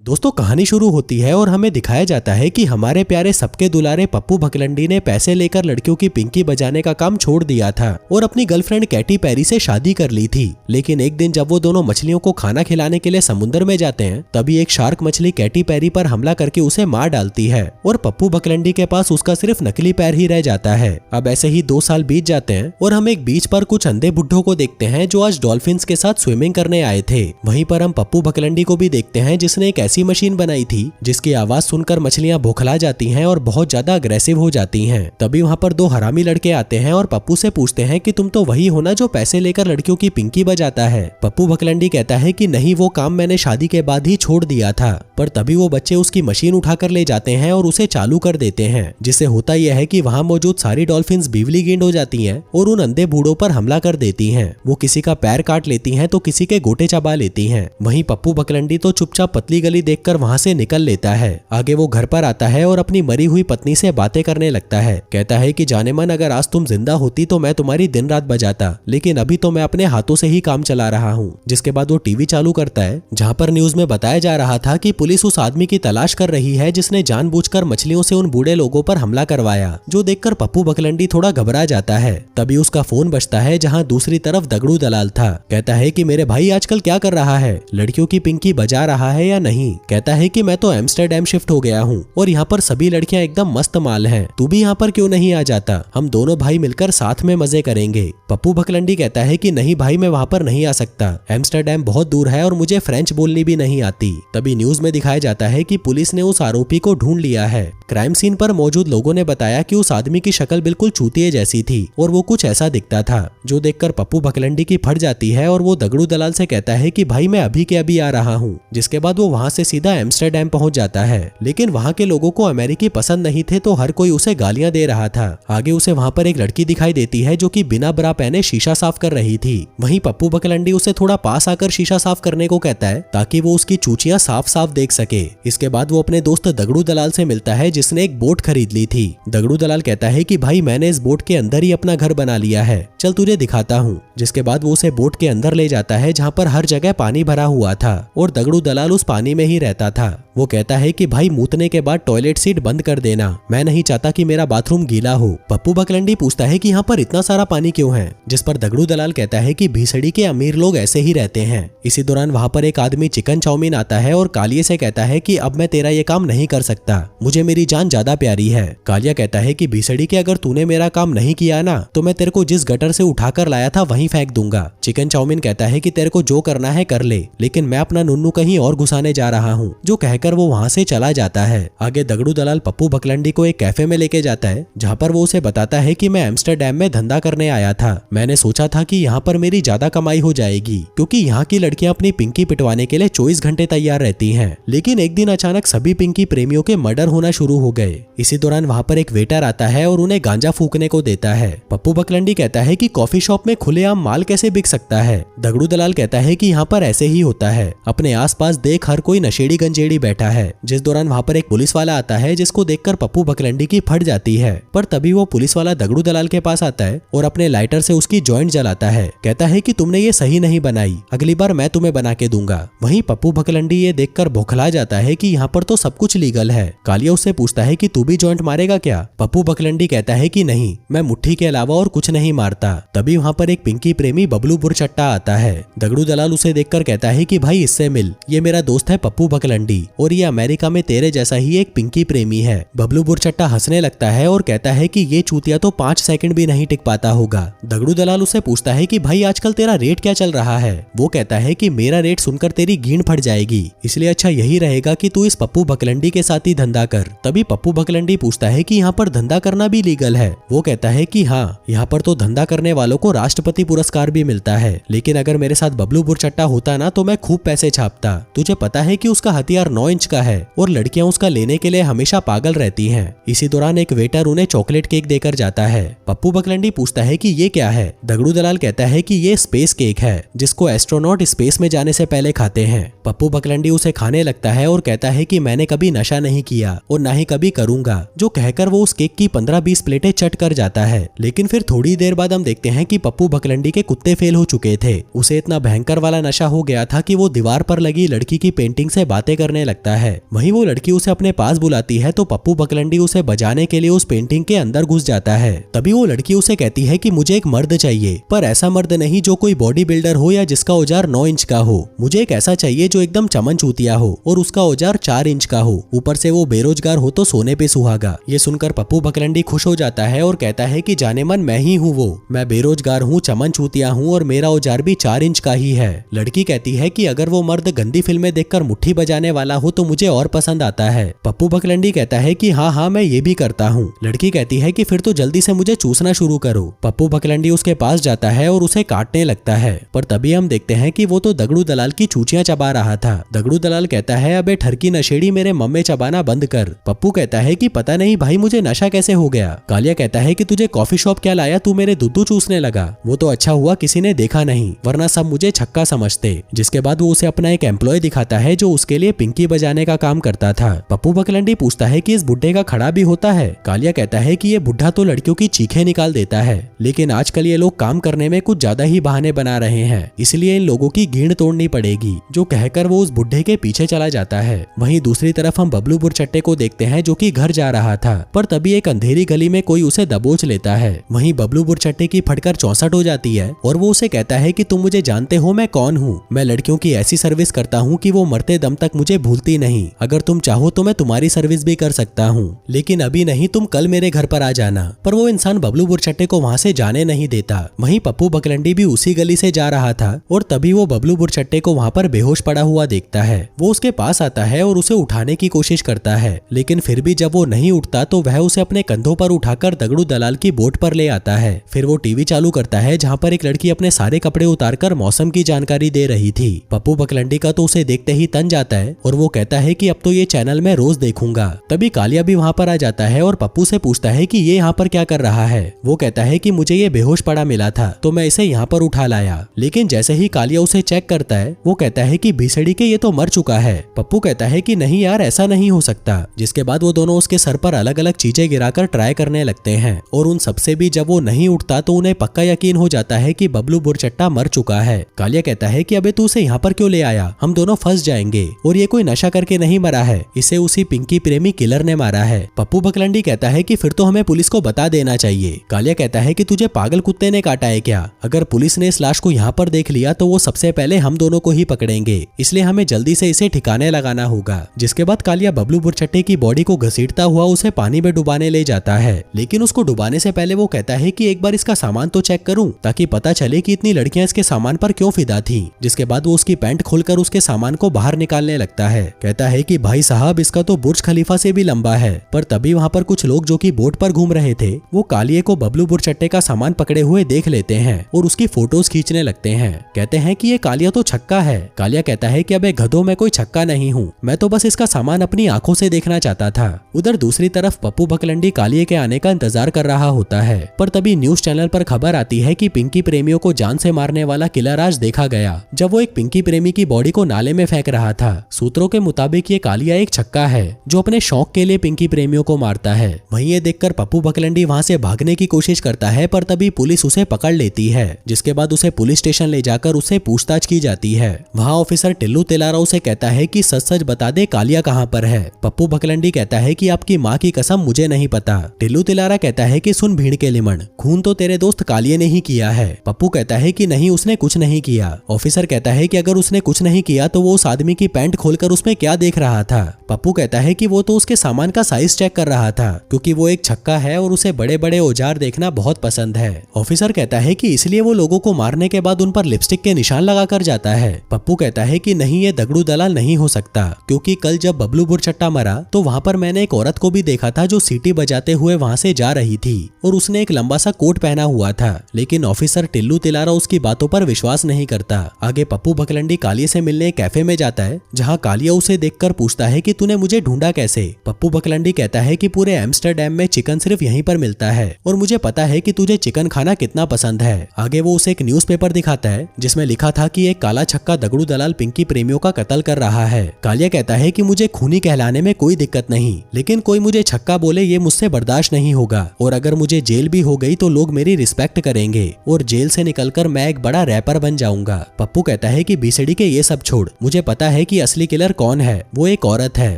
दोस्तों कहानी शुरू होती है और हमें दिखाया जाता है कि हमारे प्यारे सबके दुलारे पप्पू भकलंडी ने पैसे लेकर लड़कियों की पिंकी बजाने का काम छोड़ दिया था और अपनी गर्लफ्रेंड कैटी पेरी से शादी कर ली थी। लेकिन एक दिन जब वो दोनों मछलियों को खाना खिलाने के लिए समुद्र में जाते हैं तभी एक शार्क मछली कैटी पेरी पर हमला करके उसे मार डालती है और पप्पू भकलंडी के पास उसका सिर्फ नकली पैर ही रह जाता है। अब ऐसे ही 2 साल बीत जाते हैं और हम एक बीच पर कुछ अंधे बुड्ढों को देखते हैं जो आज डॉल्फिन्स के साथ स्विमिंग करने आए थे। वहीं पर हम पप्पू भकलंडी को भी देखते हैं जिसने एक ऐसी मशीन बनाई थी जिसकी आवाज सुनकर मछलियां बौखला जाती हैं और बहुत ज्यादा अग्रेसिव हो जाती हैं। तभी वहां पर 2 हरामी लड़के आते हैं और पप्पू से पूछते हैं कि तुम तो वही हो ना जो पैसे लेकर लड़कियों की पिंकी बजाता है। पप्पू भकलंडी कहता है कि नहीं, वो काम मैंने शादी के बाद ही छोड़ दिया था। पर तभी वो बच्चे उसकी मशीन उठाकर ले जाते हैं और उसे चालू कर देते हैं, जिससे होता यह है कि वहां मौजूद सारी डॉल्फिन्स बिजली गेंद हो जाती हैं और उन अंधे बूढ़ों पर हमला कर देती हैं। वो किसी का पैर काट लेती हैं तो किसी के गोटे चबा लेती हैं। वहीं पप्पू भकलंडी तो चुपचाप पतली गली देखकर वहां से निकल लेता है। आगे वो घर पर आता है और अपनी मरी हुई पत्नी से बातें करने लगता है। कहता है कि जाने मन, अगर आज तुम जिंदा होती तो मैं तुम्हारी दिन रात बजाता, लेकिन अभी तो मैं अपने हाथों से ही काम चला रहा हूँ। जिसके बाद वो टीवी चालू करता है जहाँ पर न्यूज में बताया जा रहा था कि पुलिस उस आदमी की तलाश कर रही है जिसने जानबूझकर मछलियों से उन बूढ़े लोगों पर हमला करवाया। जो देखकर पप्पू भकलंडी थोड़ा घबरा जाता है। तभी उसका फोन बजता है जहाँ दूसरी तरफ दगड़ू दलाल था। कहता है कि मेरे भाई आजकल क्या कर रहा है, लड़कियों की पिंकी बजा रहा है या नहीं। कहता है कि मैं तो एम्स्टर्डम शिफ्ट हो गया हूँ और यहाँ पर सभी लड़कियां एकदम मस्त माल हैं। तू भी यहाँ पर क्यों नहीं आ जाता, हम दोनों भाई मिलकर साथ में मजे करेंगे। पप्पू भकलंडी कहता है कि नहीं भाई, मैं वहाँ पर नहीं आ सकता, एम्स्टर्डम बहुत दूर है और मुझे फ्रेंच बोलनी भी नहीं आती। तभी न्यूज में दिखाया जाता है कि पुलिस ने उस आरोपी को ढूंढ लिया है। क्राइम सीन पर मौजूद लोगों ने बताया कि उस आदमी की शक्ल बिल्कुल चूतिए जैसी थी और वो कुछ ऐसा दिखता था। जो देखकर पप्पू भकलंडी की फट जाती है और वो दगड़ू दलाल से कहता है कि भाई मैं अभी के अभी आ रहा हूँ। जिसके बाद वो वहाँ से सीधा एम्स्टर्डम पहुंच जाता है। लेकिन वहाँ के लोगों को अमेरिकी पसंद नहीं थे तो हर कोई उसे गालियां दे रहा था। आगे उसे वहाँ पर एक लड़की दिखाई देती है जो कि बिना ब्रा पहने शीशा साफ कर रही थी। वहीं पप्पू भकलंडी उसे थोड़ा पास आकर शीशा साफ करने को कहता है ताकि वो उसकी चूचियां साफ साफ देख सके। इसके बाद वो अपने दोस्त दगड़ू दलाल से मिलता है जिसने एक बोट खरीद ली थी। दगड़ू दलाल कहता है कि भाई मैंने इस बोट के अंदर ही अपना घर बना लिया है, चल तुझे दिखाता हूँ। जिसके बाद वो उसे बोट के अंदर ले जाता है जहाँ पर हर जगह पानी भरा हुआ था और दगड़ू दलाल उस पानी में ही रहता था। वो कहता है कि भाई मूतने के बाद टॉयलेट सीट बंद कर देना, मैं नहीं चाहता कि मेरा बाथरूम गीला हो। पप्पू भकलंडी पूछता है कि यहाँ पर इतना सारा पानी क्यों है। जिस पर दगड़ू दलाल कहता है कि भीसड़ी के अमीर लोग ऐसे ही रहते हैं। इसी दौरान वहाँ पर एक आदमी चिकन चाउमीन आता है और कालिया से कहता है कि अब मैं तेरा ये काम नहीं कर सकता, मुझे मेरी जान ज्यादा प्यारी है। कालिया कहता है कि भीसड़ी के अगर तूने मेरा काम नहीं किया ना तो मैं तेरे को जिस गटर से उठाकर लाया था वहीं फेंक दूंगा। चिकन चाउमीन कहता है कि तेरे को जो करना है कर ले, लेकिन मैं अपना नुन्नू कहीं और घुसाने जा रहा हूँ। जो कहकर वो वहाँ से चला जाता है। आगे दगड़ू दलाल पप्पू भकलंडी को एक कैफे में लेके जाता है जहाँ पर वो उसे बताता है कि मैं एम्स्टर्डम में धंधा करने आया था। मैंने सोचा था कि यहाँ पर मेरी ज्यादा कमाई हो जाएगी क्योंकि यहाँ की लड़कियां अपनी पिंकी पिटवाने के लिए 24 घंटे तैयार रहती हैं। लेकिन एक दिन अचानक सभी पिंकी प्रेमियों के मर्डर होना शुरू हो गए। इसी दौरान वहाँ पर एक वेटर आता है और उन्हें गांजा फूकने को देता है। पप्पू भकलंडी कहता है कि कॉफी शॉप में खुलेआम माल कैसे बिक सकता है। दगड़ू दलाल कहता है कि यहाँ पर ऐसे ही होता है, अपने आसपास देख हर कोई नशेड़ी गंजेड़ी बैठा है। जिस दौरान वहाँ पर एक पुलिस वाला आता है जिसको देखकर पप्पू भकलंडी की फट जाती है। पर तभी वो पुलिस वाला दगड़ू दलाल के पास आता है और अपने लाइटर से उसकी जॉइंट जलाता है। कहता है कि तुमने ये सही नहीं बनाई, अगली बार मैं तुम्हें बना के दूंगा। वहीं पप्पू भकलंडी ये देखकर बौखला जाता है कि यहाँ पर तो सब कुछ लीगल है। कालिया उससे पूछता है कि तू भी जॉइंट मारेगा क्या। पप्पू भकलंडी कहता है कि नहीं, मैं मुट्ठी के अलावा और कुछ नहीं मारता। तभी वहाँ पर एक पिंकी प्रेमी बबलू बुरचट्टा आता है। दगड़ू दलाल उसे देखकर कहता है कि भाई इससे मिल, ये मेरा दोस्त है पप्पू भकलंडी और ये अमेरिका में तेरे जैसा ही एक पिंकी प्रेमी है। बबलू बुरचट्टा हंसने लगता है और कहता है कि ये चूतिया तो 5 सेकंड भी नहीं टिक पाता होगा। दगड़ू दलाल उसे पूछता है कि भाई आजकल तेरा रेट क्या चल रहा है। वो कहता है कि मेरा रेट सुनकर तेरी गींड फट जाएगी, इसलिए अच्छा यही रहेगा कि तू इस पप्पू भकलंडी के साथ ही धंधा कर। तभी पप्पू भकलंडी पूछता है कि यहाँ पर धंधा करना भी लीगल है। वो कहता है कि हाँ, यहाँ पर तो धंधा करने वालों को राष्ट्रपति पुरस्कार भी मिलता है, लेकिन अगर मेरे साथ बबलू बुरचट्टा होता ना तो मैं खूब पैसे छापता। तुझे पता है कि उसका हथियार 9 इंच का है और लड़कियां उसका लेने के लिए हमेशा पागल रहती हैं। इसी दौरान एक वेटर उन्हें चॉकलेट केक देकर जाता है। पप्पू भकलंडी पूछता है कि ये क्या है। दगड़ू दलाल कहता है कि ये स्पेस केक है जिसको एस्ट्रोनॉट स्पेस में जाने से पहले खाते हैं। पप्पू भकलंडी उसे खाने लगता है और कहता है कि मैंने कभी नशा नहीं किया और ना ही कभी करूंगा। जो कहकर वो उस केक की 15-20 प्लेटें चट कर जाता है। लेकिन फिर थोड़ी देर बाद हम देखते हैं कि पप्पू भकलंडी के कुत्ते फेल हो चुके थे। उसे इतना भयंकर वाला नशा हो गया था कि वो दीवार पर लगी लड़की की पेंटिंग से बातें करने लगता लगता है। वहीं वो लड़की उसे अपने पास बुलाती है तो पप्पू बकलंडी उसे बजाने के लिए उस पेंटिंग के अंदर घुस जाता है। तभी वो लड़की उसे कहती है कि मुझे एक मर्द चाहिए, पर ऐसा मर्द नहीं जो कोई बॉडी बिल्डर हो या जिसका औजार 9 इंच का हो। मुझे एक ऐसा चाहिए जो एकदम चमन चूतिया हो और उसका औजार 4 इंच का हो, ऊपर से वो बेरोजगार हो तो सोने पे सुहागा। ये सुनकर पप्पू बकलंडी खुश हो जाता है और कहता है कि जाने मन मैं ही हूँ वो, मैं बेरोजगार हूँ, चमन चूतिया हूँ और मेरा औजार भी 4 इंच का ही है। लड़की कहती है कि अगर वो मर्द गंदी फिल्में देखकर मुट्ठी बजाने वाला हो तो मुझे और पसंद आता है। पप्पू बकलंडी कहता है कि हाँ हाँ मैं ये भी करता हूँ। लड़की कहती है कि फिर तो जल्दी से मुझे चूसना शुरू करो। पप्पू बकलंडी उसके पास जाता है और उसे काटने लगता है, पर तभी हम देखते हैं कि वो तो दगड़ू दलाल की चूचियां चबा रहा था। दगड़ू दलाल कहता है अबे ठरकी नशेड़ी मेरे मम्मे चबाना बंद कर। पप्पू कहता है कि पता नहीं भाई मुझे नशा कैसे हो गया। कालिया कहता है कि तुझे कॉफी शॉप क्या लाया, तू मेरे दुद्धू चूसने लगा। वो तो अच्छा हुआ किसी ने देखा नहीं, वरना सब मुझे छक्का समझते। जिसके बाद वो उसे अपना एक एम्प्लॉय दिखाता है जो उसके लिए पिंकी बजाने का काम करता था। पप्पू बकलंडी पूछता है कि इस बुड्ढे का खड़ा भी होता है। कालिया कहता है कि ये बुढ़ा तो लड़कियों की चीखें निकाल देता है, लेकिन आजकल ये लोग काम करने में कुछ ज्यादा ही बहाने बना रहे हैं, इसलिए इन लोगों की गींड तोड़नी पड़ेगी। जो कहकर वो उस बुढ़े के पीछे चला जाता है। वहीं दूसरी तरफ हम बबलू बुरचट्टे को देखते हैं जो कि घर जा रहा था, पर तभी एक अंधेरी गली में कोई उसे दबोच लेता है। वहीं बबलू बुरचट्टे की फटकर 64 हो जाती है और वो उसे कहता है कि तुम मुझे जानते हो मैं कौन हूँ। मैं लड़कियों की ऐसी सर्विस करता हूँ कि वो मरते दम तक मुझे भूलती नहीं। अगर तुम चाहो तो मैं तुम्हारी सर्विस भी कर सकता हूँ, लेकिन अभी नहीं, तुम कल मेरे घर पर आ जाना। पर वो इंसान बबलू बुरचट्टे को वहाँ से जाने नहीं देता। वहीं पप्पू बकलंडी भी उसी गली से जा रहा था और तभी वो बबलू बुरचट्टे को वहाँ पर बेहोश पड़ा हुआ देखता है। वो उसके पास आता है और उसे उठाने की कोशिश करता है, लेकिन फिर भी जब वो नहीं उठता तो वह उसे अपने कंधों पर उठाकर दगड़ू दलाल की बोट पर ले आता है। फिर वो टीवी चालू करता है जहाँ पर एक लड़की अपने सारे कपड़े उतारकर मौसम की जानकारी दे रही थी। पप्पू बकलंडी का तो उसे देखते ही तन जाता है और वो कहता है कि अब तो ये चैनल मैं रोज देखूंगा। तभी कालिया भी वहाँ पर आ जाता है और पप्पू से पूछता है कि ये यहाँ पर क्या कर रहा है। वो कहता है कि मुझे ये बेहोश पड़ा मिला था तो मैं इसे यहाँ पर उठा लाया, लेकिन जैसे ही कालिया उसे चेक करता है वो कहता है कि भीसड़ी के ये तो मर चुका है। पप्पू कहता है कि नहीं यार ऐसा नहीं हो सकता। जिसके बाद वो दोनों उसके सर पर अलग अलग चीजें गिराकर ट्राई करने लगते हैं और उन सबसे भी जब वो नहीं उठता तो उन्हें पक्का यकीन हो जाता है कि बबलू बुरचट्टा मर चुका है। कालिया कहता है कि अबे तू उसे यहाँ पर क्यों ले आया, हम दोनों फंस जाएंगे और ये कोई नशा करके नहीं मरा है, इसे उसी पिंकी प्रेमी किलर ने मारा है। पप्पू बकलंडी कहता है कि फिर तो हमें पुलिस को बता देना चाहिए। कालिया कहता है कि तुझे पागल कुत्ते ने काटा है क्या, अगर पुलिस ने इस लाश को यहाँ पर देख लिया तो वो सबसे पहले हम दोनों को ही पकड़ेंगे, इसलिए हमें जल्दी से इसे ठिकाने लगाना होगा। जिसके बाद कालिया बबलू बुरचट्टे की बॉडी को घसीटता हुआ उसे पानी में डुबाने ले जाता है, लेकिन उसको डुबाने से पहले वो कहता है कि एक बार इसका सामान तो चेक करूं ताकि पता चले कि इतनी लड़कियां इसके सामान पर क्यों फिदा थी। जिसके बाद वो उसकी पैंट खोलकर उसके सामान को बाहर निकालने लगता है। कहता है कि भाई साहब इसका तो बुर्ज खलीफा से भी लंबा है। पर तभी वहाँ पर कुछ लोग जो कि बोट पर घूम रहे थे वो कालिये को बबलू बुरचट्टे का सामान पकड़े हुए देख लेते हैं और उसकी फोटोज खींचने लगते हैं। कहते हैं कि ये कालिया तो छक्का है। कालिया कहता है कि अबे गधों मैं कोई छक्का नहीं हूँ, मैं तो बस इसका सामान अपनी आंखों से देखना चाहता था। उधर दूसरी तरफ पप्पू बकलंडी कालिये के आने का इंतजार कर रहा होता है, पर तभी न्यूज चैनल पर खबर आती है कि पिंकी प्रेमियों को जान से मारने वाला किलर आज देखा गया, जब वो एक पिंकी प्रेमी की बॉडी को नाले में फेंक रहा था। सूत्रों के मुताबिक ये कालिया एक छक्का है जो अपने शौक के लिए पिंकी प्रेमियों को मारता है। वहीं ये देखकर पप्पू बकलंडी वहां से भागने की कोशिश करता है, पर तभी पुलिस उसे पकड़ लेती है। जिसके बाद उसे पुलिस स्टेशन ले जाकर उससे पूछताछ की जाती है। वहाँ ऑफिसर टिल्लू तिलारा उसे कहता है कि सच सच बता दे कालिया कहाँ पर है। पप्पू बकलंडी कहता है कि आपकी माँ की कसम मुझे नहीं पता। टिल्लू तिलारा कहता है कि सुन भीड़ के लिमण, खून तो तेरे दोस्त कालिये ने ही किया है। पप्पू कहता है कि नहीं उसने कुछ नहीं किया। ऑफिसर कहता है कि अगर उसने कुछ नहीं किया तो वो उस आदमी की पैंट खोलकर उसमें क्या देख रहा था। पप्पू कहता है कि वो तो उसके सामान का साइज चेक कर रहा था क्योंकि वो एक छक्का है और उसे बड़े बड़े औजार देखना बहुत पसंद है। ऑफिसर कहता है कि इसलिए वो लोगों को मारने के बाद उन पर लिपस्टिक के निशान लगा कर जाता है। पप्पू कहता है कि नहीं ये दगड़ू दलाल नहीं हो सकता, क्योंकि कल जब बबलू बुरचट्टा मरा तो वहाँ पर मैंने एक औरत को भी देखा था जो सीटी बजाते हुए वहाँ से जा रही थी और उसने एक लंबा सा कोट पहना हुआ था। लेकिन ऑफिसर टिल्लू तिलारा उसकी बातों पर विश्वास नहीं करता। आगे पप्पू बकलंडी कालिये से मिलने कैफे में जाता है जहाँ कालिया उसे देखकर पूछता है कि तूने मुझे ढूंढा कैसे। पप्पू बकलंडी कहता है कि पूरे एम्स्टरडैम में चिकन सिर्फ यहीं पर मिलता है और मुझे पता है कि तुझे चिकन खाना कितना पसंद है। आगे वो उसे एक न्यूज़पेपर दिखाता है जिसमें लिखा था कि एक काला छक्का दगड़ू दलाल पिंकी प्रेमियों का कत्ल कर रहा है। कालिया कहता है कि मुझे खूनी कहलाने में कोई दिक्कत नहीं, लेकिन कोई मुझे छक्का बोले ये मुझसे बर्दाश्त नहीं होगा और अगर मुझे जेल भी हो गई तो लोग मेरी रिस्पेक्ट करेंगे और जेल से निकलकर मैं एक बड़ा रैपर बन जाऊंगा। पप्पू कहता है कि बीसीडी के ये सब छोड़, मुझे पता है कि असली किलर कौन कौन है? वो एक औरत है।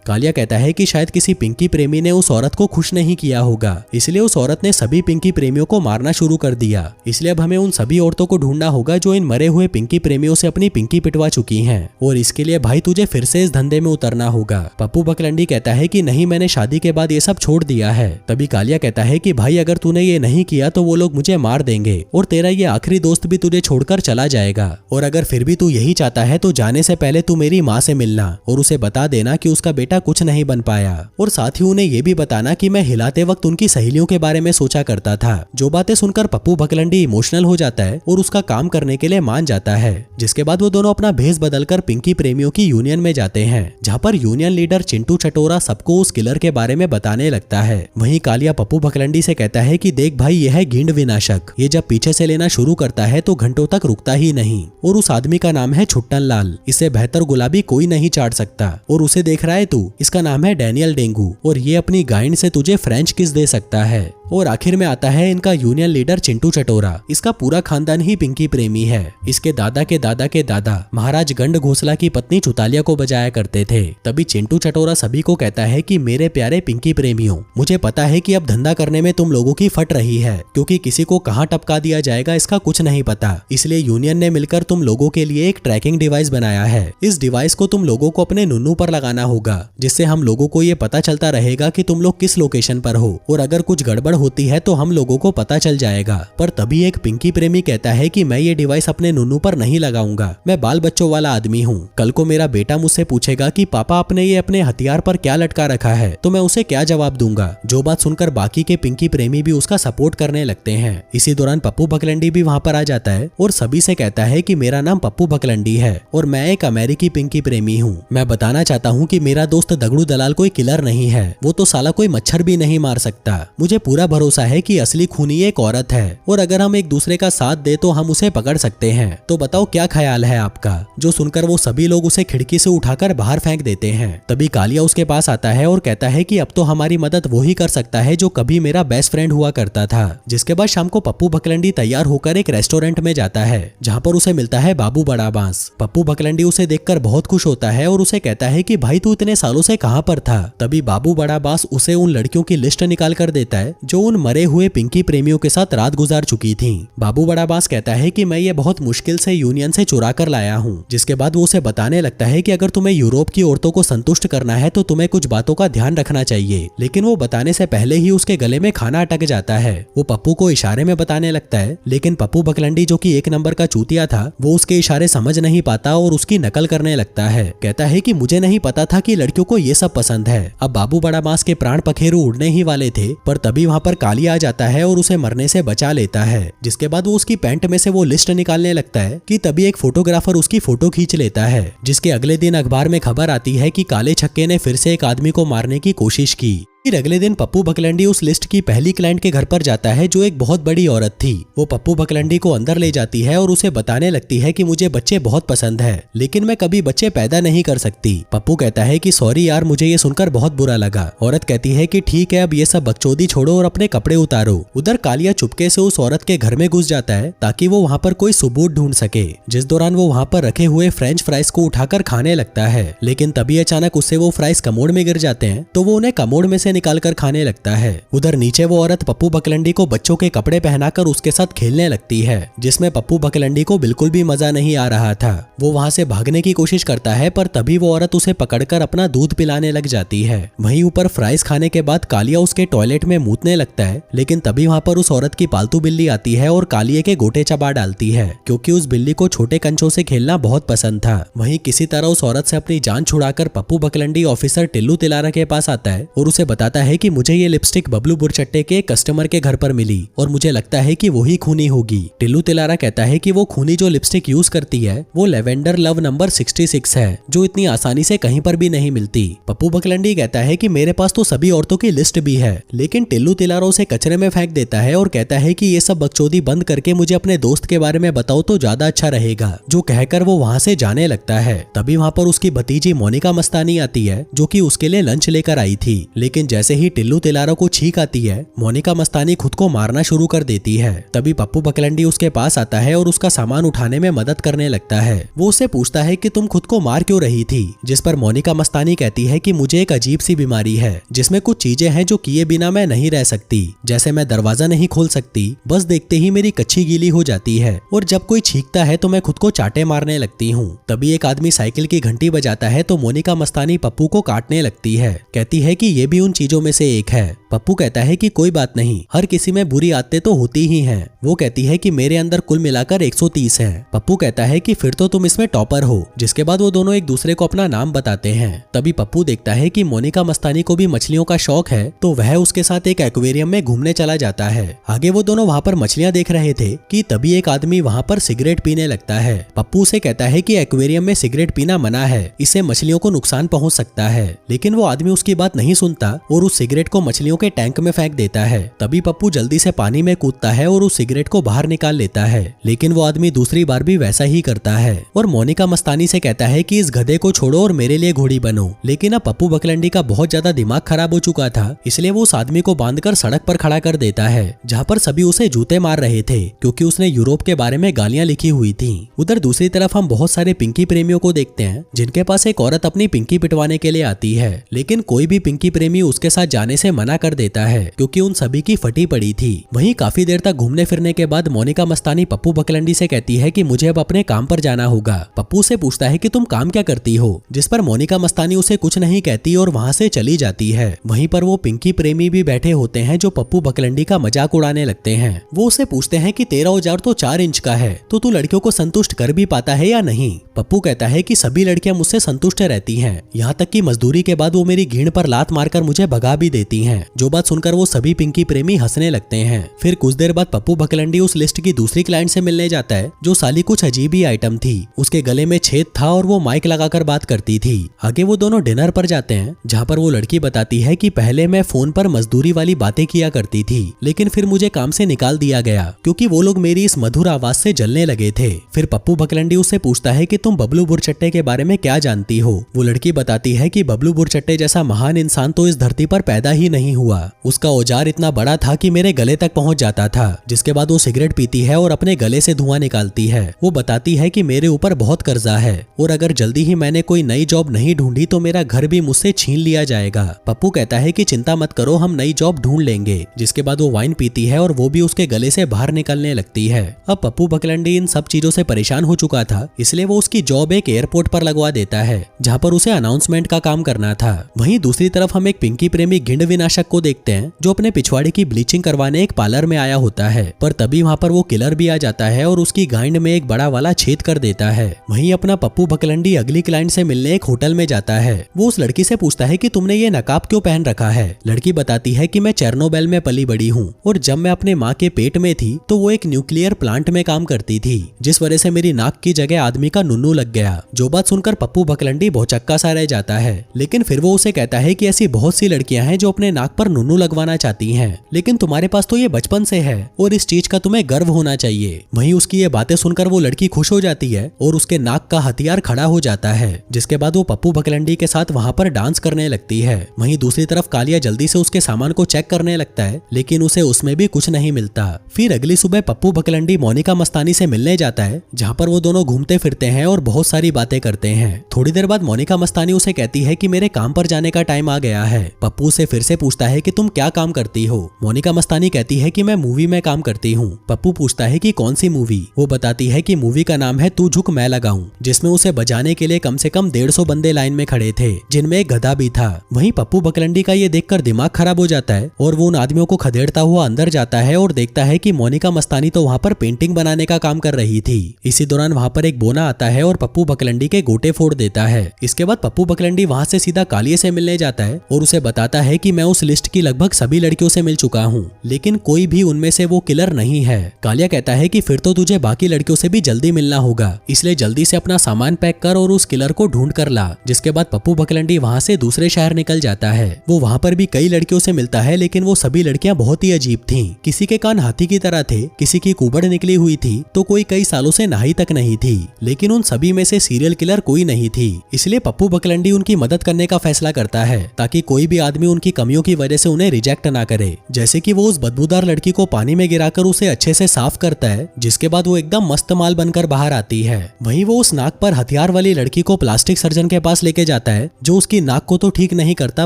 कालिया कहता है कि शायद किसी पिंकी प्रेमी ने उस औरत को खुश नहीं किया होगा, इसलिए उस औरत ने सभी पिंकी प्रेमियों को मारना शुरू कर दिया। इसलिए अब हमें उन सभी औरतों को ढूंढना होगा जो इन मरे हुए पिंकी प्रेमियों से अपनी पिंकी पिटवा चुकी हैं, और इसके लिए भाई तुझे फिर से इस धंधे में उतरना होगा। पप्पू बकलंडी कहता है कि नहीं, मैंने शादी के बाद ये सब छोड़ दिया है। तभी कालिया कहता है कि भाई अगर तूने ये नहीं किया तो वो लोग मुझे मार देंगे और तेरा ये आखिरी दोस्त भी तुझे छोड़कर चला जाएगा, और अगर फिर भी तू यही चाहता है तो जाने से पहले तू मेरी माँ से मिलना और उसे बता देना कि उसका बेटा कुछ नहीं बन पाया, और साथ ही उन्हें ये भी बताना कि मैं हिलाते वक्त उनकी सहेलियों के बारे में सोचा करता था। जो बातें सुनकर पप्पू बकलंडी इमोशनल हो जाता है और उसका काम करने के लिए मान जाता है। जिसके बाद वो दोनों अपना भेष बदलकर पिंकी प्रेमियों की यूनियन में जाते हैं, जहाँ पर यूनियन लीडर चिंटू चटोरा सबको उस किलर के बारे में बताने लगता है। वहीं कालिया पप्पू बकलंडी से कहता है कि देख भाई, यह है गींड विनाशक, ये जब पीछे से लेना शुरू करता है तो घंटों तक रुकता ही नहीं, और उस आदमी का नाम है छुट्टन लाल। इसे बेहतर गुलाबी कोई नहीं चाट सकता, और उसे देख रहा है तू, इसका नाम है डैनियल डेंगू, और ये अपनी गाइड से तुझे फ्रेंच किस दे सकता है। और आखिर में आता है इनका यूनियन लीडर चिंटू चटोरा। इसका पूरा खानदान ही पिंकी प्रेमी है। इसके दादा के दादा के दादा महाराज गंड घोसला की पत्नी चुतालिया को बजाया करते थे। तभी चिंटू चटोरा सभी को कहता है कि मेरे प्यारे पिंकी प्रेमियों, मुझे पता है कि अब धंधा करने में तुम लोगों की फट रही है, क्योंकि किसी को कहाँ टपका दिया जाएगा इसका कुछ नहीं पता। इसलिए यूनियन ने मिलकर तुम लोगों के लिए एक ट्रैकिंग डिवाइस बनाया है। इस डिवाइस को तुम लोगों को अपने नुन्नू पर लगाना होगा, जिससे हम लोगों को ये पता चलता रहेगा कि तुम लोग किस लोकेशन पर हो, और अगर कुछ गड़बड़ होती है तो हम लोगों को पता चल जाएगा। पर तभी एक पिंकी प्रेमी कहता है कि मैं ये डिवाइस अपने नुन्नू पर नहीं लगाऊंगा, मैं बाल बच्चों वाला आदमी हूँ। कल को मेरा बेटा मुझसे पूछेगा कि पापा आपने ये अपने हथियार पर क्या लटका रखा है, तो मैं उसे क्या जवाब दूंगा। जो बात सुनकर बाकी के पिंकी प्रेमी भी उसका सपोर्ट करने लगते हैं। इसी दौरान पप्पू बकलंडी भी वहाँ पर आ जाता है और सभी से कहता है कि मेरा नाम पप्पू बकलंडी है और मैं एक अमेरिकी पिंकी प्रेमी हूँ। मैं बताना चाहता हूँ कि मेरा दोस्त दगड़ू दलाल कोई किलर नहीं है, वो तो साला कोई मच्छर भी नहीं मार सकता। मुझे पूरा भरोसा है कि असली खूनी एक औरत है, और अगर हम एक दूसरे का साथ दे तो हम उसे पकड़ सकते हैं। तो बताओ क्या ख्याल है आपका। जो सुनकर वो सभी लोग उसे खिड़की से उठाकर बाहर फेंक देते हैं। तभी कालिया उसके पास आता है और कहता है कि अब तो हमारी मदद वो ही कर सकता है जो कभी मेरा बेस्ट फ्रेंड हुआ करता था। जिसके बाद शाम को पप्पू बकलंडी तैयार होकर एक रेस्टोरेंट में जाता है, जहाँ पर उसे मिलता है बाबू बड़ा बांस। पप्पू बकलंडी उसे देखकर बहुत खुश होता है और उसे कहता है कि भाई तू इतने सालों से कहाँ पर था। तभी बाबू बड़ा बांस उसे उन लड़कियों की लिस्ट निकाल कर देता है जो उन मरे हुए पिंकी प्रेमियों के साथ रात गुजार चुकी थीं। बाबू बड़ा बांस कहता है कि मैं ये बहुत मुश्किल से यूनियन से चुरा कर लाया हूँ। जिसके बाद वो उसे बताने लगता है कि अगर तुम्हें यूरोप की औरतों को संतुष्ट करना है तो तुम्हें कुछ बातों का ध्यान रखना चाहिए। लेकिन वो बताने से पहले ही उसके गले में खाना अटक जाता है। वो पप्पू को इशारे में बताने लगता है, लेकिन पप्पू बकलंडी जो कि एक नंबर का चूतिया था, वो उसके इशारे समझ नहीं पाता और उसकी नकल करने लगता है। कहता है कि मुझे नहीं पता था कि लड़कियों को ये सब पसंद है। अब बाबू बड़ा बांस के प्राण पखेरु उड़ने ही वाले थे, पर तभी वहाँ पर कालिया आ जाता है और उसे मरने से बचा लेता है। जिसके बाद वो उसकी पैंट में से वो लिस्ट निकालने लगता है कि तभी एक फोटोग्राफर उसकी फोटो खींच लेता है। जिसके अगले दिन अखबार में खबर आती है कि काले छक्के ने फिर से एक आदमी को मारने की कोशिश की। फिर अगले दिन पप्पू बकलंडी उस लिस्ट की पहली क्लाइंट के घर पर जाता है जो एक बहुत बड़ी औरत थी। वो पप्पू बकलंडी को अंदर ले जाती है और उसे बताने लगती है कि मुझे बच्चे बहुत पसंद है, लेकिन मैं कभी बच्चे पैदा नहीं कर सकती। पप्पू कहता है कि सॉरी यार, मुझे ये सुनकर बहुत बुरा लगा। औरत कहती है कि ठीक है, अब ये सब बकचोदी छोड़ो और अपने कपड़े उतारो। उधर कालिया चुपके से उस औरत के घर में घुस जाता है ताकि वो वहाँ पर कोई सबूत ढूंढ सके। जिस दौरान वो वहाँ पर रखे हुए फ्रेंच फ्राइज को उठाकर खाने लगता है, लेकिन तभी अचानक उससे वो फ्राइज कमोड में गिर जाते हैं, तो वो उन्हें कमोड में से निकाल कर खाने लगता है। उधर नीचे वो औरत पप्पू बकलंडी को बच्चों के कपड़े पहनाकर उसके साथ खेलने लगती है, जिसमें पप्पू बकलंडी को बिल्कुल भी मजा नहीं आ रहा था। वो वहाँ से भागने की कोशिश करता है, पर तभी वो औरत उसे पकड़कर अपना दूध पिलाने लग जाती है। वहीं ऊपर फ्राइज खाने के बाद कालिया उसके टॉयलेट में मूतने लगता है, लेकिन तभी वहाँ पर उस औरत की पालतू बिल्ली आती है और कालिये के गोटे चबा डालती है, क्योंकि उस बिल्ली को छोटे कंचों से खेलना बहुत पसंद था। वहीं किसी तरह उस औरत से अपनी जान छुड़ाकर पप्पू बकलंडी ऑफिसर टिल्लू तिलारा के पास आता है और उसे बताता है कि मुझे ये लिपस्टिक बबलू बुरचट्टे के कस्टमर के घर पर मिली और मुझे लगता है कि वही खूनी होगी। टिल्लू तिलारा कहता है कि वो खूनी जो लिपस्टिक यूज करती है वो लेवेंडर लव नंबर 66 है, जो इतनी आसानी से कहीं पर भी नहीं मिलती। पप्पू बकलंडी कहता है कि मेरे पास तो सभी औरतों की लिस्ट भी है, लेकिन टिल्लू तिलारा उसे कचरे में फेंक देता है और कहता है कि ये सब बकचोदी बंद करके मुझे अपने दोस्त के बारे में बताओ तो ज्यादा अच्छा रहेगा। जो कहकर वो वहाँ से जाने लगता है। तभी वहाँ पर उसकी भतीजी मोनिका मस्तानी आती है, जो कि उसके लिए लंच लेकर आई थी, लेकिन जैसे ही टिल्लू तिलारो को छींक आती है, मोनिका मस्तानी खुद को मारना शुरू कर देती है। तभी पप्पू बकलंडी उसके पास आता है और उसका सामान उठाने में मदद करने लगता है। वो उससे पूछता है कि तुम खुद को मार क्यों रही थी, जिस पर मोनिका मस्तानी कहती है कि मुझे एक अजीब सी बीमारी है जिसमें कुछ चीजें हैं जो किए बिना मैं नहीं रह सकती, जैसे मैं दरवाजा नहीं खोल सकती, बस देखते ही मेरी कच्ची गीली हो जाती है, और जब कोई छींकता है तो मैं खुद को चाटे मारने लगती हूँ। तभी एक आदमी साइकिल की घंटी बजाता है तो मोनिका मस्तानी पप्पू को काटने लगती है। कहती है कि ये भी उन चीजों में से एक है। पप्पू कहता है कि कोई बात नहीं, हर किसी में बुरी आदतें तो होती ही हैं। वो कहती है कि मेरे अंदर कुल मिलाकर 130 हैं। पप्पू कहता है कि फिर तो तुम इसमें टॉपर हो, जिसके बाद वो दोनों एक दूसरे को अपना नाम बताते हैं। तभी पप्पू देखता है कि मोनिका मस्तानी को भी मछलियों का शौक है, तो वह उसके साथ एक एक्वेरियम में घूमने चला जाता है। आगे वो दोनों वहाँ पर मछलियाँ देख रहे थे कि तभी एक आदमी वहाँ पर सिगरेट पीने लगता है। पप्पू उसे कहता है कि एक्वेरियम में सिगरेट पीना मना है, इससे मछलियों को नुकसान पहुँच सकता है, लेकिन वो आदमी उसकी बात नहीं सुनता और उस सिगरेट को मछलियों के टैंक में फेंक देता है। तभी पप्पू जल्दी से पानी में कूदता है और उस सिगरेट को बाहर निकाल लेता है, लेकिन वो आदमी दूसरी बार भी वैसा ही करता है और मोनिका मस्तानी से कहता है कि इस गधे को छोड़ो और मेरे लिए घोड़ी बनो। लेकिन अब पप्पू बकलंडी का बहुत ज्यादा दिमाग खराब हो चुका था, इसलिए वो उस आदमी को बांधकर सड़क पर खड़ा कर देता है, जहाँ पर सभी उसे जूते मार रहे थे क्योंकि उसने यूरोप के बारे में गालियां लिखी हुई थी। उधर दूसरी तरफ हम बहुत सारे पिंकी प्रेमियों को देखते हैं जिनके पास एक औरत अपनी पिंकी पिटवाने के लिए आती है, लेकिन कोई भी पिंकी प्रेमी उसके साथ जाने से मना कर देता है क्योंकि उन सभी की फटी पड़ी थी। वहीं काफी देर तक घूमने फिरने के बाद मोनिका मस्तानी पप्पू बकलंडी से कहती है कि मुझे अब अपने काम पर जाना होगा। पप्पू से पूछता है कि तुम काम क्या करती हो, जिस पर मोनिका मस्तानी उसे कुछ नहीं कहती और वहाँ से चली जाती है। वहीं पर वो पिंकी प्रेमी भी बैठे होते हैं जो पप्पू बकलंडी का मजाक उड़ाने लगते हैं। वो उसे पूछते हैं कि तेरा औजार तो 4 इंच का है, तो तू लड़कियों को संतुष्ट कर भी पाता है या नहीं। पप्पू कहता है कि सभी लड़कियां मुझसे संतुष्ट रहती हैं, यहाँ तक कि मजदूरी के बाद वो मेरी घीण पर लात मारकर मुझे भगा भी देती हैं। जो बात सुनकर वो सभी पिंकी प्रेमी हंसने लगते हैं। फिर कुछ देर बाद पप्पू बकलंडी उस लिस्ट की दूसरी क्लाइंट से मिलने जाता है जो साली कुछ अजीब ही आइटम थी। उसके गले में छेद था और वो माइक लगाकर बात करती थी। आगे वो दोनों डिनर पर जाते हैं जहाँ पर वो लड़की बताती है कि पहले मैं फोन पर मजदूरी वाली बातें किया करती थी, लेकिन फिर मुझे काम से निकाल दिया गया क्योंकि वो लोग मेरी इस मधुर आवाज से जलने लगे थे। फिर पप्पू बकलंडी उससे पूछता है कि तुम बबलू बुरचट्टे के बारे में क्या जानती हो। वो लड़की बताती है कि बबलू बुरचट्टे जैसा महान इंसान तो इस धरती पर पैदा ही नहीं हुआ। उसका औजार इतना बड़ा था कि मेरे गले तक पहुंच जाता था। जिसके बाद वो सिगरेट पीती है और अपने गले से धुआं निकालती है। वो बताती है कि मेरे ऊपर बहुत कर्जा है और अगर जल्दी ही मैंने कोई नई जॉब नहीं ढूंढी तो मेरा घर भी मुझसे छीन लिया जाएगा। पप्पू कहता है कि चिंता मत करो, हम नई जॉब ढूंढ लेंगे। जिसके बाद वो वाइन पीती है और वो भी उसके गले से बाहर निकलने लगती है। अब पप्पू बकलंडी इन सब चीजों से परेशान हो चुका था, इसलिए वो उसकी जॉब एक एयरपोर्ट पर लगवा देता है जहाँ पर उसे अनाउंसमेंट का काम करना था। वहीं दूसरी तरफ हम एक पिंकी प्रेमी गिंड विनाशक को देखते हैं जो अपने पिछवाड़े की ब्लीचिंग करवाने एक पार्लर में आया होता है, पर तभी वहाँ पर वो किलर भी आ जाता है और उसकी गांड में एक बड़ा वाला छेद कर देता है। वहीं अपना पप्पू बकलंडी अगली क्लाइंट से मिलने एक होटल में जाता है। वो उस लड़की से पूछता है कि तुमने ये नकाब क्यों पहन रखा है। लड़की बताती है कि मैं चेर्नोबिल में पली बड़ी हूँ और जब मैं अपने माँ के पेट में थी तो वो एक न्यूक्लियर प्लांट में काम करती थी, जिस वजह से मेरी नाक की जगह आदमी का नुन्नू लग गया। जो बात सुनकर पप्पू बकलंडी भौचक्का सा रह जाता है, लेकिन फिर वो उसे कहता है कि ऐसी बहुत सी लड़कियां हैं जो अपने नाक पर नुन्नू लगवाना चाहती हैं, लेकिन तुम्हारे पास तो ये बचपन से है और इस चीज का तुम्हें गर्व होना चाहिए। वहीं उसकी ये बातें सुनकर वो लड़की खुश हो जाती है और उसके नाक का हथियार खड़ा हो जाता है। जिसके बाद वो पप्पू बकलंडी के साथ वहाँ पर डांस करने लगती है। वहीं दूसरी तरफ कालिया जल्दी से उसके सामान को चेक करने लगता है, लेकिन उसे उसमें भी कुछ नहीं मिलता। फिर अगली सुबह पप्पू बकलंडी मोनिका मस्तानी से मिलने जाता है, जहाँ पर वो दोनों घूमते फिरते हैं और बहुत सारी बातें करते हैं। थोड़ी देर बाद मोनिका मस्तानी उसे कहती है कि मेरे काम पर जाने का टाइम आ गया है। पप्पू से फिर से पूछता है कि तुम क्या काम करती हो। मोनिका मस्तानी कहती है कि मैं मूवी में काम करती हूँ। पप्पू पूछता है कि कौन सी मूवी। वो बताती है कि मूवी का नाम है तू झुक मैं लगाऊं, जिसमें उसे बजाने के लिए कम से कम 150 बंदे लाइन में खड़े थे, जिनमें एक गधा भी था। वहीं पप्पू बकलंडी का ये देखकर दिमाग खराब हो जाता है और वो उन आदमियों को खदेड़ता हुआ अंदर जाता है और देखता है कि मोनिका मस्तानी तो वहाँ पर पेंटिंग बनाने का काम कर रही थी। इसी दौरान वहाँ पर एक बोना आता है और पप्पू बकलंडी के गोटे फोड़ देता है। इसके बाद पप्पू बकलंडी वहाँ से सीधा कालिये से मिलने जाता है और उसे बताता है कि मैं उस लिस्ट लिस्ट की लगभग सभी लड़कियों से मिल चुका हूँ, लेकिन कोई भी उनमें से वो किलर नहीं है। कालिया कहता है कि फिर तो तुझे बाकी लड़कियों से भी जल्दी मिलना होगा, इसलिए जल्दी से अपना सामान पैक कर और उस किलर को ढूंढ कर ला। जिसके बाद पप्पू बकलंडी वहाँ से दूसरे शहर निकल जाता है। वो वहाँ पर भी कई लड़कियों से मिलता है, लेकिन वो सभी लड़कियां बहुत ही अजीब थीं। किसी के कान हाथी की तरह थे, किसी की कुबड़ निकली हुई थी, तो कोई कई सालों से नहाई तक नहीं थी। लेकिन उन सभी में से सीरियल किलर कोई नहीं थी। इसलिए पप्पू बकलंडी उनकी मदद करने का फैसला करता है, ताकि कोई भी आदमी उनकी कमियों की वजह से उन्हें रिजेक्ट ना करे। जैसे कि वो उस बदबूदार लड़की को पानी में गिराकर उसे अच्छे से साफ करता है, जिसके बाद वो एकदम मस्त माल बनकर बाहर आती है। वहीं वो उस नाक पर हथियार वाली लड़की को प्लास्टिक सर्जन के पास लेके जाता है, जो उसकी नाक को तो ठीक नहीं करता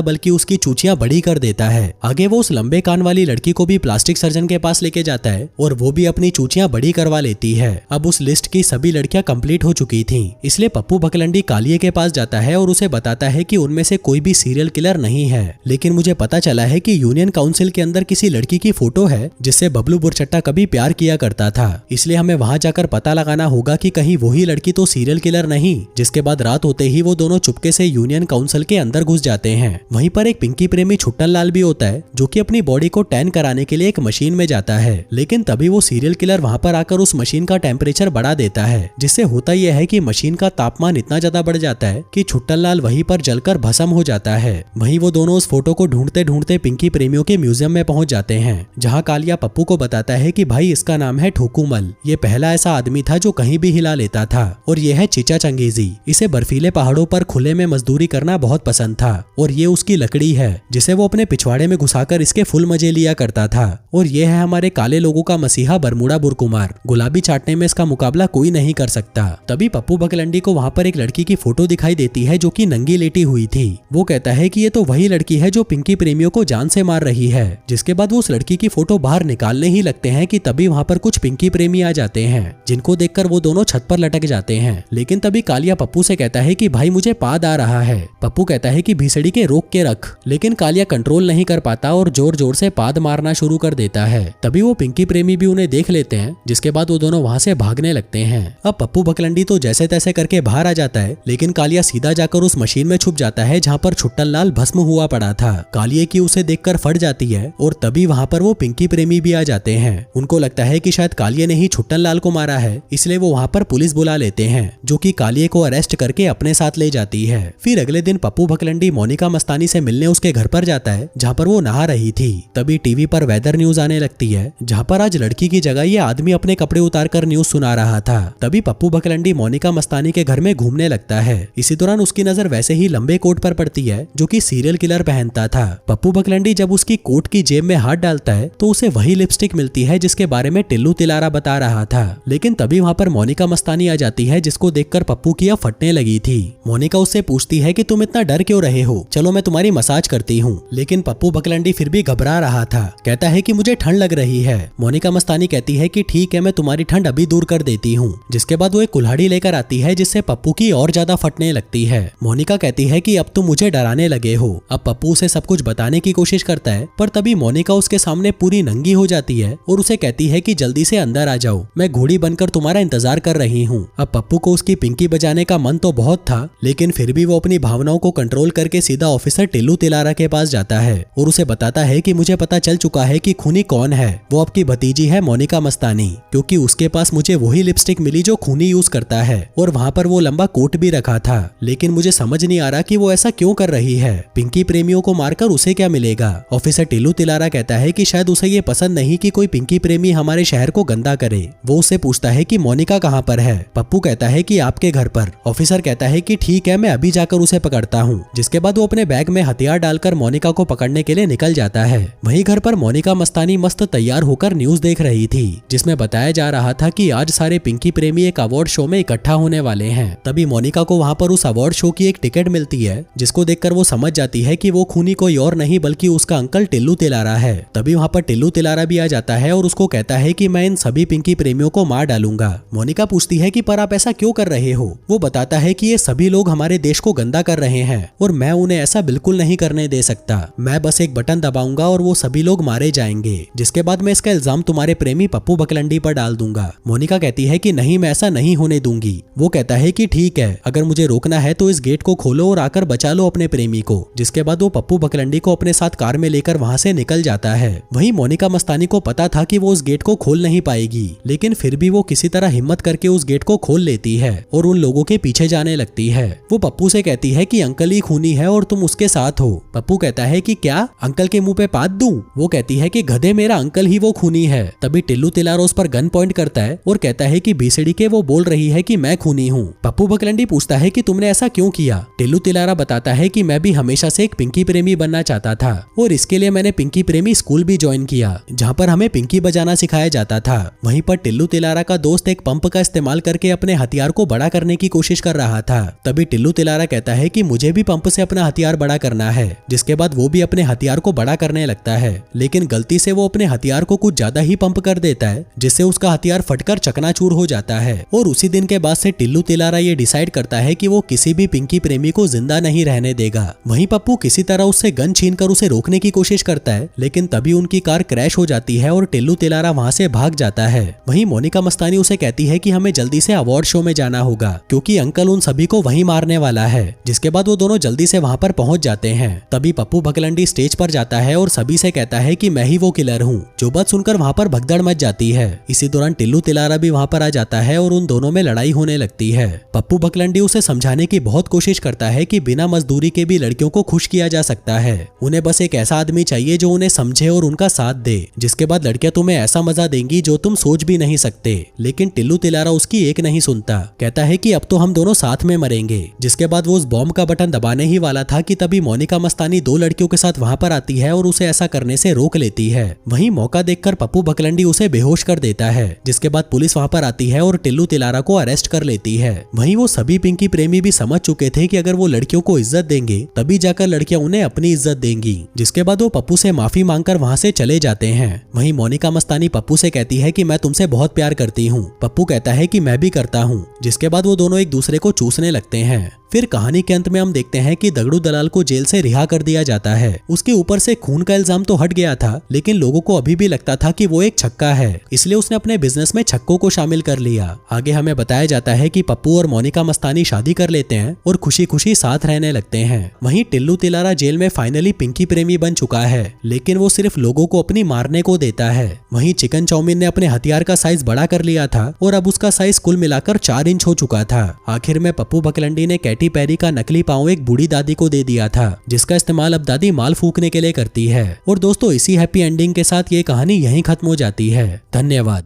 बल्कि उसकी चूचियां बड़ी कर देता है। आगे वो उस लंबे कान वाली लड़की को भी प्लास्टिक सर्जन के पास लेके जाता है और वो भी अपनी चूचियां बड़ी करवा लेती है। अब उस लिस्ट की सभी लड़कियां कंप्लीट हो चुकी थीं, इसलिए पप्पू बकलंडी कालिये के पास जाता है और उसे बताता है कि उनमें से कोई भी सीरियल किलर नहीं है। लेकिन मुझे पता चला है कि यूनियन काउंसिल के अंदर किसी लड़की की फोटो है जिससे बबलू बुरचट्टा कभी प्यार किया करता था, इसलिए हमें वहां जाकर पता लगाना होगा कि कहीं वही लड़की तो सीरियल किलर नहीं। जिसके बाद रात होते ही वो दोनों चुपके से यूनियन काउंसिल के अंदर घुस जाते हैं। वहीं पर एक पिंकी प्रेमी छुट्टन लाल भी होता है, जो कि अपनी बॉडी को टैन कराने के लिए एक मशीन में जाता है। लेकिन तभी वो सीरियल किलर वहां पर आकर उस मशीन का टेम्परेचर बढ़ा देता है, जिससे होता यह है कि मशीन का तापमान इतना ज्यादा बढ़ जाता है कि छुट्टन लाल वहीं पर जलकर भस्म हो जाता है। वहीं वो दोनों उस फोटो को ढूंढते ढूंढते पिंकी प्रेमियों के म्यूजियम में पहुंच जाते हैं, जहां कालिया पप्पू को बताता है कि भाई इसका नाम है ठोकुमल। ये पहला ऐसा आदमी था जो कहीं भी हिला लेता था, और ये है चिचा चंगेजी। इसे बर्फीले पहाड़ों पर खुले में मजदूरी करना बहुत पसंद था, और ये उसकी लकड़ी है जिसे वो अपने पिछवाड़े में घुसाकर इसके फुल मजे लिया करता था। और ये है हमारे काले लोगों का मसीहा बरमूडा बुरकुमार। गुलाबी चाटने में इसका मुकाबला कोई नहीं कर सकता। तभी पप्पू बकलंडी को वहाँ पर एक लड़की की फोटो दिखाई देती है जो कि नंगी लेटी हुई थी। वो कहता है कि ये तो वही लड़की है जो पिंकी प्रेमियों को जान से मार रही है। जिसके बाद वो उस लड़की की फोटो बाहर निकालने ही लगते हैं कि तभी वहाँ पर कुछ पिंकी प्रेमी आ जाते हैं, जिनको देखकर वो दोनों छत पर लटक जाते हैं। लेकिन तभी कालिया पप्पू से कहता है कि भाई मुझे पाद आ रहा है। पप्पू कहता है कि भीसड़ी के रोक के रख, लेकिन कालिया कंट्रोल नहीं कर पाता और जोर जोर से पाद मारना शुरू कर देता है। तभी वो पिंकी प्रेमी भी उन्हें देख लेते हैं, जिसके बाद वो दोनों वहाँ से भागने लगते हैं। अब पप्पू बकलंडी तो जैसे तैसे करके बाहर आ जाता है, लेकिन कालिया सीधा जाकर उस मशीन में छुप जाता है जहाँ पर छुट्टन लाल भस्म हुआ पड़ा था। कालिये की उसे देखकर फट जाती है, और तभी वहाँ पर वो पिंकी प्रेमी भी आ जाते हैं। उनको लगता है कि शायद कालिये ने ही छुट्टन लाल को मारा है, इसलिए वो वहाँ पर पुलिस बुला लेते हैं, जो कि कालिये को अरेस्ट करके अपने साथ ले जाती है। फिर अगले दिन पप्पू बकलंडी मोनिका मस्तानी से मिलने उसके घर पर जाता है, जहाँ पर वो नहा रही थी। तभी टीवी पर वेदर न्यूज आने लगती है, जहाँ पर आज लड़की की जगह ये आदमी अपने कपड़े उतार कर न्यूज सुना रहा था। तभी पप्पू बकलंडी मोनिका मस्तानी के घर में घूमने लगता है। इसी दौरान उसकी नजर वैसे ही लंबे कोट पर पड़ती है जो कि सीरियल किलर पहनता था। पप्पू बकलंडी जब उसकी कोट की जेब में हाथ डालता है तो उसे वही लिपस्टिक मिलती है जिसके बारे में टिल्लू तिलारा बता रहा था। लेकिन तभी वहाँ पर मोनिका मस्तानी आ जाती है, जिसको देखकर पप्पू की अब फटने लगी थी। मोनिका उससे पूछती है कि तुम इतना डर क्यों रहे हो, चलो मैं तुम्हारी मसाज करती हूँ। लेकिन पप्पू बकलंडी फिर भी घबरा रहा था, कहता है कि मुझे ठंड लग रही है। मोनिका मस्तानी कहती है कि ठीक है, मैं तुम्हारी ठंड अभी दूर कर देती हूँ। जिसके बाद वो एक कुल्हाड़ी लेकर आती है, जिससे पप्पू की और ज्यादा फटने लगती है। मोनिका कहती है कि अब तुम मुझे डराने लगे हो। अब पप्पू उसे सब कुछ बताने की कोशिश करता है, पर तभी मोनिका उसके सामने पूरी नंगी हो जाती है और उसे कहती है कि जल्दी से अंदर आ जाओ, मैं घोड़ी बनकर तुम्हारा इंतजार कर रही हूँ। अब पप्पू को उसकी पिंकी बजाने का मन तो बहुत था, लेकिन फिर भी वो अपनी भावनाओं को कंट्रोल करके सीधा ऑफिसर टिल्लू तिलारा के पास जाता है और उसे बताता है कि मुझे पता चल चुका है कि खूनी कौन है। वो आपकी भतीजी है मोनिका मस्तानी, क्योंकि उसके पास मुझे वही लिपस्टिक मिली जो खूनी यूज करता है, और वहाँ पर वो लंबा कोट भी रखा था। लेकिन मुझे समझ नहीं आ रहा कि वो ऐसा क्यों कर रही है। पिंकी प्रेमियों को मारकर उसे क्या मिलेगा। ऑफिसर टिल्लू तिलारा कहता है कि शायद उसे ये पसंद नहीं कि कोई पिंकी प्रेमी हमारे शहर को गंदा करे। वो उससे पूछता है कि मोनिका कहाँ पर है। पप्पू कहता है कि आपके घर पर। ऑफिसर कहता है कि ठीक है, मैं अभी जाकर उसे पकड़ता हूँ। जिसके बाद वो अपने बैग में हथियार डालकर मोनिका को पकड़ने के लिए निकल जाता है। वहीं घर पर मोनिका मस्तानी मस्त तैयार होकर न्यूज देख रही थी, जिसमें बताया जा रहा था कि आज सारे पिंकी प्रेमी एक अवार्ड शो में इकट्ठा होने वाले हैं। तभी मोनिका को वहाँ पर उस अवार्ड शो की एक टिकट मिलती है, जिसको देखकर वो समझ जाती है कि वो खूनी कोई और नहीं बल्कि उसका अंकल टिल्लू तिलारा है। तभी वहाँ पर टिल्लू तिलारा भी आ जाता है और उसको कहता है कि मैं इन सभी पिंकी प्रेमियों को मार डालूंगा। मोनिका पूछती है कि पर आप ऐसा क्यों कर रहे हो। वो बताता है कि ये सभी लोग हमारे देश को गंदा कर रहे हैं और मैं उन्हें ऐसा बिल्कुल नहीं करने दे सकता। मैं बस एक बटन दबाऊंगा और वो सभी लोग मारे जाएंगे, जिसके बाद मैं इसका इल्जाम तुम्हारे प्रेमी पप्पू बकलंडी पर डाल दूंगा। मोनिका कहती है कि नहीं, मैं ऐसा नहीं होने दूंगी। वो कहता है कि ठीक है, अगर मुझे रोकना है तो इस गेट को खोलो और आकर बचा लो अपने प्रेमी को। जिसके बाद वो पप्पू बकलंडी को अपने अपने साथ कार में लेकर वहाँ से निकल जाता है। वहीं मोनिका मस्तानी को पता था कि वो उस गेट को खोल नहीं पाएगी, लेकिन फिर भी वो किसी तरह हिम्मत करके उस गेट को खोल लेती है और उन लोगों के पीछे जाने लगती है। वो पप्पू से कहती है कि अंकल ही खूनी है और तुम उसके साथ हो। पप्पू कहता है कि क्या अंकल के मुंह पे पात दूं? वो कहती है कि गधे, मेरा अंकल ही वो खूनी है। तभी टिल्लू तिलारा उस पर गन पॉइंट करता है और कहता है कि बीसीडी के वो बोल रही है कि मैं खूनी हूँ। पप्पू बकलंडी पूछता है कि तुमने ऐसा क्यों किया? टिल्लू तिलारा बताता है कि मैं भी हमेशा से एक पिंकी प्रेमी बनना चाहता था और इसके लिए मैंने पिंकी प्रेमी स्कूल भी ज्वाइन किया, जहाँ पर हमें पिंकी बजाना सिखाया जाता था। वहीं पर टिल्लू तिलारा का दोस्त एक पंप का इस्तेमाल करके अपने हथियार को बड़ा करने की कोशिश कर रहा था। तभी टिल्लू तिलारा कहता है कि मुझे भी पंप से अपना हथियार बड़ा करना है, जिसके बाद वो भी अपने हथियार को बड़ा करने लगता है, लेकिन गलती से वो अपने हथियार को कुछ ज्यादा ही पंप कर देता है, जिससे उसका हथियार फटकर चकनाचूर हो जाता है। और उसी दिन के बाद से टिल्लू तिलारा ये डिसाइड करता है कि वो किसी भी पिंकी प्रेमी को जिंदा नहीं रहने देगा। वहीं पप्पू किसी तरह उससे गन छीनकर उसे रोकने की कोशिश करता है, लेकिन तभी उनकी कार क्रैश हो जाती है और टिल्लू तिलारा वहाँ से भाग जाता है। वहीं मोनिका मस्तानी उसे कहती है कि हमें जल्दी से अवार्ड शो में जाना होगा, क्योंकि अंकल उन सभी को वहीं मारने वाला है। जिसके बाद वो दोनों जल्दी से वहाँ पर पहुँच जाते हैं। तभी पप्पू बकलंडी स्टेज पर जाता है और सभी से कहता है कि मैं ही वो किलर हूँ। जो बात सुनकर वहाँ पर भगदड़ मच जाती है। इसी दौरान टिल्लू तिलारा भी वहाँ पर आ जाता है और उन दोनों में लड़ाई होने लगती है। पप्पू बकलंडी उसे समझाने की बहुत कोशिश करता है कि बिना मजदूरी के भी लड़कियों को खुश किया जा सकता है। उन्हें बस एक ऐसा आदमी चाहिए जो उन्हें समझे और उनका साथ दे, जिसके बाद लड़कियां तुम्हें ऐसा मजा देंगी जो तुम सोच भी नहीं सकते। लेकिन टिल्लू तिलारा उसकी एक नहीं सुनता, कहता है कि अब तो हम दोनों साथ में मरेंगे। जिसके बाद वो उस बॉम्ब का बटन दबाने ही वाला था कि तभी मोनिका मस्तानी दो लड़कियों के साथ वहां पर आती है और उसे ऐसा करने से रोक लेती है। वहीं मौका देखकर पप्पू बकलंडी उसे बेहोश कर देता है। जिसके बाद पुलिस वहां पर आती है और टिल्लू तिलारा को अरेस्ट कर लेती है। वहीं वो सभी पिंकी प्रेमी भी समझ चुके थे कि अगर वो लड़कियों को इज्जत देंगे तभी जाकर लड़कियां उन्हें अपनी इज्जत देंगी। जिसके बाद वो पप्पू से माफी मांगकर वहां से चले जाते हैं। वहीं मोनिका मस्तानी पप्पू से कहती है कि मैं तुमसे बहुत प्यार करती हूँ। पप्पू कहता है कि मैं भी करता हूँ। जिसके बाद वो दोनों एक दूसरे को चूसने लगते हैं। फिर कहानी के अंत में हम देखते हैं कि दगड़ू दलाल को जेल से रिहा कर दिया जाता है। उसके ऊपर से खून का इल्जाम तो हट गया था, लेकिन लोगों को अभी भी लगता था कि वो एक छक्का है, इसलिए उसने अपने बिजनेस में छक्कों को शामिल कर लिया। आगे हमें बताया जाता है कि पप्पू और मोनिका मस्तानी शादी कर लेते हैं और खुशी खुशी साथ रहने लगते हैं। वहीं टिल्लू तिलारा जेल में फाइनली पिंकी प्रेमी बन चुका है, लेकिन वो सिर्फ लोगों को अपनी मारने को देता है। वहीं चिकन चाउमीन ने अपने हथियार का साइज बड़ा कर लिया था और अब उसका साइज कुल मिलाकर 4 इंच हो चुका था। आखिर में पप्पू बकलंडी ने कैटी पैरी का नकली पाँव एक बूढ़ी दादी को दे दिया था, जिसका इस्तेमाल अब दादी माल फूकने के लिए करती है। और दोस्तों, इसी हैप्पी एंडिंग के साथ ये कहानी यहीं खत्म हो जाती है। धन्यवाद।